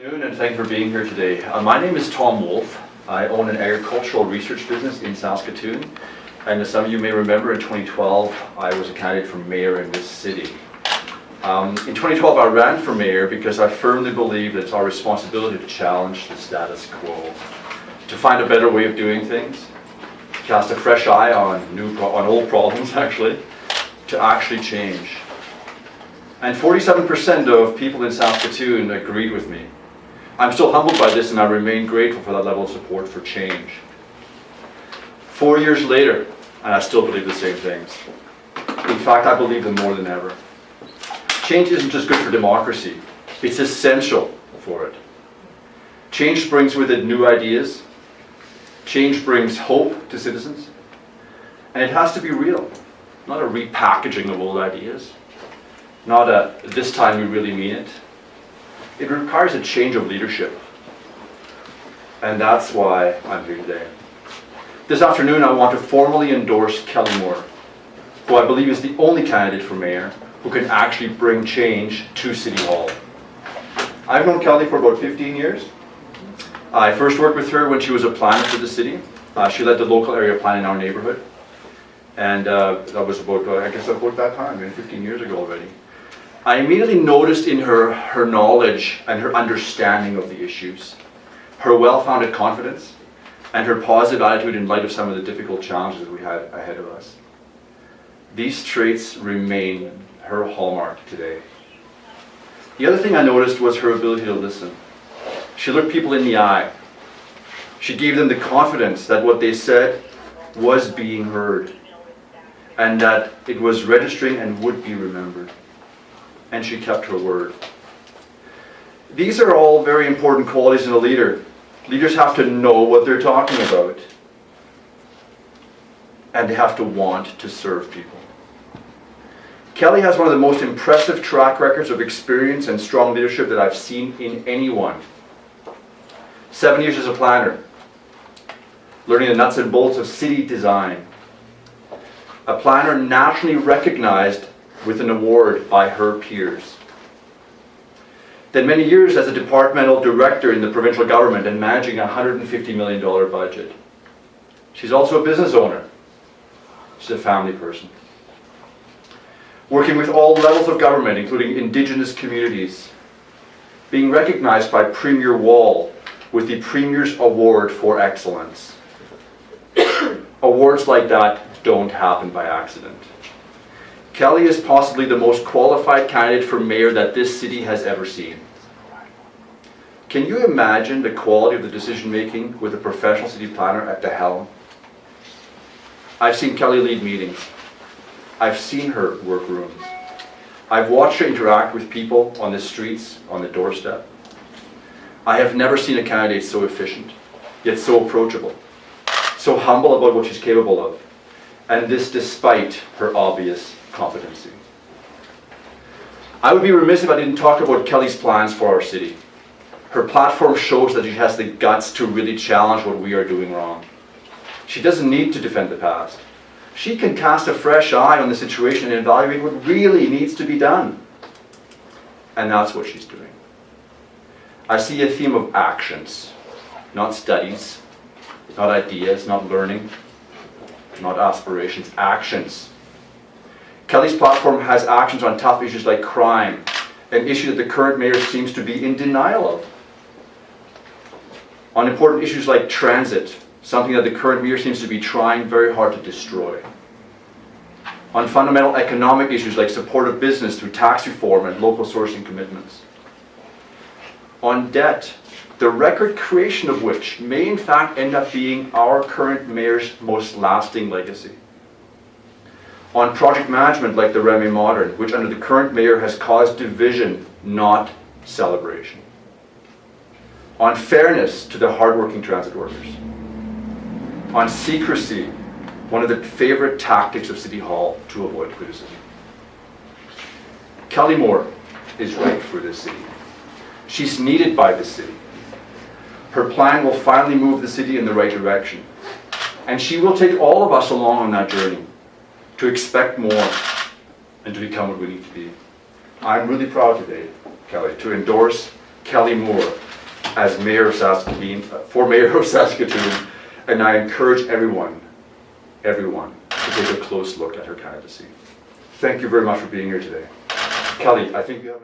Good afternoon, and thank you for being here today. My name is Tom Wolf. I own an agricultural research business in Saskatoon, and as some of you may remember, in 2012 I was a candidate for mayor in this city. In 2012 I ran for mayor because I firmly believe that it's our responsibility to challenge the status quo, to find a better way of doing things, to cast a fresh eye on old problems to actually change. And 47% of people in Saskatoon agreed with me. I'm still humbled by this, and I remain grateful for that level of support for change. 4 years later, and I still believe the same things. In fact, I believe them more than ever. Change isn't just good for democracy, it's essential for it. Change brings with it new ideas. Change brings hope to citizens. And it has to be real, not a repackaging of old ideas. Not a, this time we really mean it. It requires a change of leadership. And that's why I'm here today. This afternoon I want to formally endorse Kelley, who I believe is the only candidate for mayor who can actually bring change to City Hall. I've known Kelley for about 15 years. I first worked with her when she was a planner for the city. She led the local area plan in our neighborhood. And that was about, about that time, 15 years ago already. I immediately noticed in her knowledge and her understanding of the issues, her well-founded confidence, and her positive attitude in light of some of the difficult challenges we had ahead of us. These traits remain her hallmark today. The other thing I noticed was her ability to listen. She looked people in the eye. She gave them the confidence that what they said was being heard, and that it was registering and would be remembered. And she kept her word. These are all very important qualities in a leader. Leaders have to know what they're talking about. And they have to want to serve people. Kelley has one of the most impressive track records of experience and strong leadership that I've seen in anyone. 7 years as a planner, learning the nuts and bolts of city design. A planner nationally recognized with an award by her peers. Then many years as a departmental director in the provincial government and managing a $150 million budget. She's also a business owner. She's a family person. Working with all levels of government, including Indigenous communities. Being recognized by Premier Wall with the Premier's Award for Excellence. Awards like that don't happen by accident. Kelley is possibly the most qualified candidate for mayor that this city has ever seen. Can you imagine the quality of the decision making with a professional city planner at the helm? I've seen Kelley lead meetings. I've seen her work rooms. I've watched her interact with people on the streets, on the doorstep. I have never seen a candidate so efficient, yet so approachable, so humble about what she's capable of, and this despite her obvious competency. I would be remiss if I didn't talk about Kelley's plans for our city. Her platform shows that she has the guts to really challenge what we are doing wrong. She doesn't need to defend the past. She can cast a fresh eye on the situation and evaluate what really needs to be done. And that's what she's doing. I see a theme of actions, not studies, not ideas, not learning, not aspirations, actions. Kelley's platform has actions on tough issues like crime, an issue that the current mayor seems to be in denial of. On important issues like transit, something that the current mayor seems to be trying very hard to destroy. On fundamental economic issues like support of business through tax reform and local sourcing commitments. On debt, the record creation of which may in fact end up being our current mayor's most lasting legacy. On project management like the Remy Modern, which under the current mayor has caused division, not celebration. On fairness to the hardworking transit workers. On secrecy, one of the favorite tactics of City Hall to avoid criticism. Kelley is right for this city. She's needed by this city. Her plan will finally move the city in the right direction. And she will take all of us along on that journey to expect more and to become what we need to be. I'm really proud today, Kelley, to endorse Kelley Moore as mayor of Saskatoon, for mayor of Saskatoon, and I encourage everyone to take a close look at her candidacy. Thank you very much for being here today. Kelley, I think you have